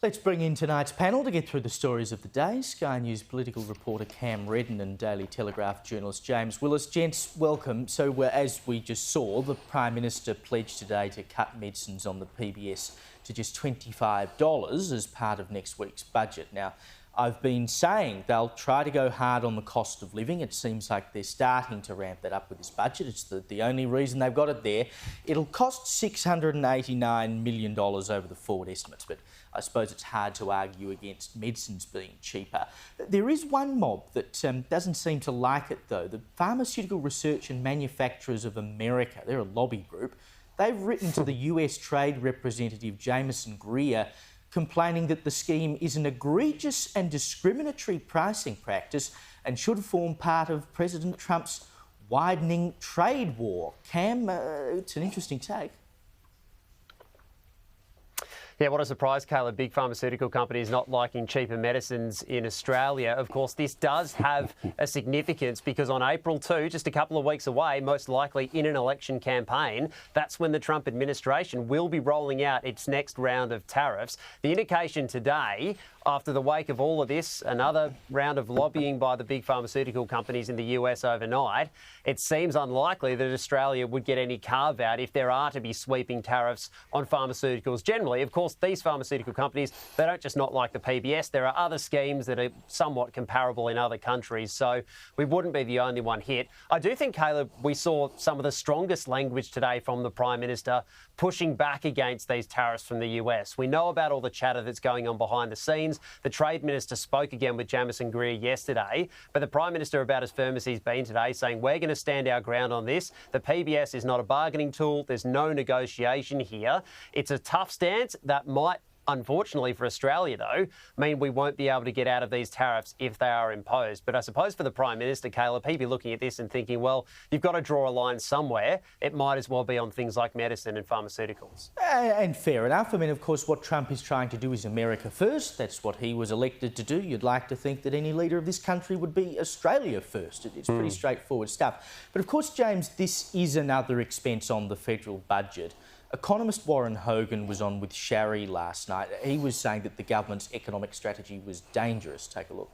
Let's bring in tonight's panel to get through the stories of the day. Sky News political reporter Cam Redden and Daily Telegraph journalist James Willis. Gents, welcome. So as we just saw, the Prime Minister pledged today to cut medicines on the PBS to just $25 as part of next week's budget. Now, I've been saying they'll try to go hard on the cost of living. It seems like they're starting to ramp that up with this budget. It's the only reason they've got it there. It'll cost $689 million over the forward estimates, but I suppose it's hard to argue against medicines being cheaper. There is one mob that doesn't seem to like it, though. The Pharmaceutical Research and Manufacturers of America, they're a lobby group. They've written to the US Trade Representative Jameson Greer complaining that the scheme is an egregious and discriminatory pricing practice and should form part of President Trump's widening trade war. Cam, it's an interesting take. Yeah, what a surprise, Caleb. Big pharmaceutical companies not liking cheaper medicines in Australia. Of course, this does have a significance because on April 2, just a couple of weeks away, most likely in an election campaign, that's when the Trump administration will be rolling out its next round of tariffs. The indication today, after the wake of all of this, another round of lobbying by the big pharmaceutical companies in the US overnight, it seems unlikely that Australia would get any carve-out if there are to be sweeping tariffs on pharmaceuticals generally. Of course, these pharmaceutical companies, they don't just not like the PBS. There are other schemes that are somewhat comparable in other countries, so we wouldn't be the only one hit. I do think, Caleb, we saw some of the strongest language today from the Prime Minister pushing back against these tariffs from the US. We know about all the chatter that's going on behind the scenes. The Trade Minister spoke again with Jameson Greer yesterday, but the Prime Minister about as firm as he's been today, saying we're going to stand our ground on this. The PBS is not a bargaining tool. There's no negotiation here. It's a tough stance that might, unfortunately for Australia, though, mean we won't be able to get out of these tariffs if they are imposed. But I suppose for the Prime Minister, Caleb, he'd be looking at this and thinking, well, you've got to draw a line somewhere. It might as well be on things like medicine and pharmaceuticals. And fair enough. I mean, of course, what Trump is trying to do is America first. That's what he was elected to do. You'd like to think that any leader of this country would be Australia first. It's pretty straightforward stuff. But of course, James, this is another expense on the federal budget. Economist Warren Hogan was on with Shari last night. He was saying that the government's economic strategy was dangerous. Take a look.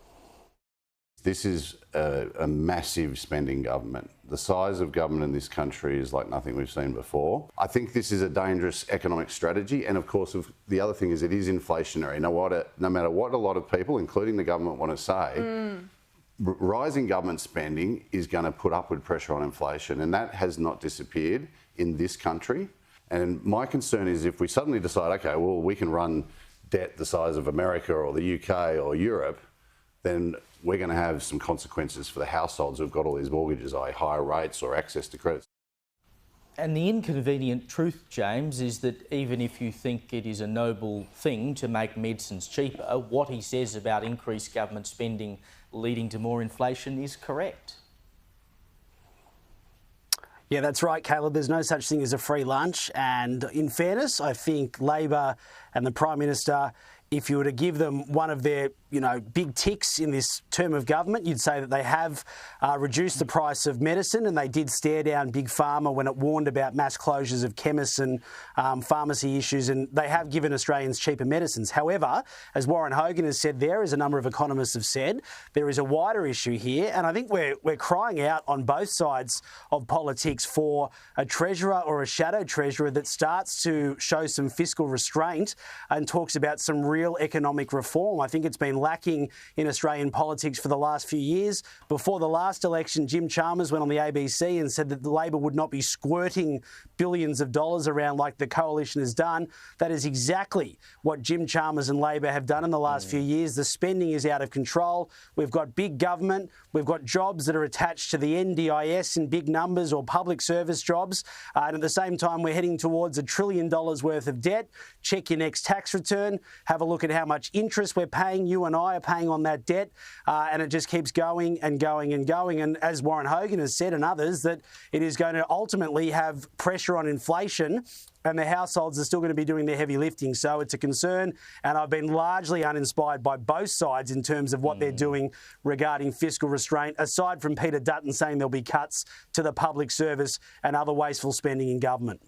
This is a massive spending government. The size of government in this country is like nothing we've seen before. I think this is a dangerous economic strategy. And of course, the other thing is it is inflationary. No matter what a lot of people, including the government, want to say, rising government spending is going to put upward pressure on inflation. And that has not disappeared in this country. And my concern is if we suddenly decide, OK, well, we can run debt the size of America or the UK or Europe, then we're going to have some consequences for the households who've got all these mortgages, i.e. higher rates or access to credit. And the inconvenient truth, James, is that even if you think it is a noble thing to make medicines cheaper, what he says about increased government spending leading to more inflation is correct. Yeah, that's right, Caleb. There's no such thing as a free lunch. And in fairness, I think Labor and the Prime Minister, if you were to give them one of their, big ticks in this term of government, you'd say that they have reduced the price of medicine, and they did stare down Big Pharma when it warned about mass closures of chemists and pharmacy issues, and they have given Australians cheaper medicines. However, as Warren Hogan has said there, as a number of economists have said, there is a wider issue here, and I think we're crying out on both sides of politics for a treasurer or a shadow treasurer that starts to show some fiscal restraint and talks about some real economic reform. I think it's been lacking in Australian politics for the last few years. Before the last election, Jim Chalmers went on the ABC and said that the Labor would not be squirting billions of dollars around like the coalition has done. That is exactly what Jim Chalmers and Labor have done in the last few years. The spending is out of control. We've got big government. We've got jobs that are attached to the NDIS in big numbers, or public service jobs. And at the same time, we're heading towards $1 trillion worth of debt. Check your next tax return. Have a look at how much interest we're paying. You and I are paying on that debt, and it just keeps going and going and going. And as Warren Hogan has said, and others, that it is going to ultimately have pressure on inflation, and the households are still going to be doing their heavy lifting. So it's a concern, and I've been largely uninspired by both sides in terms of what they're doing regarding fiscal restraint, aside from Peter Dutton saying there'll be cuts to the public service and other wasteful spending in government.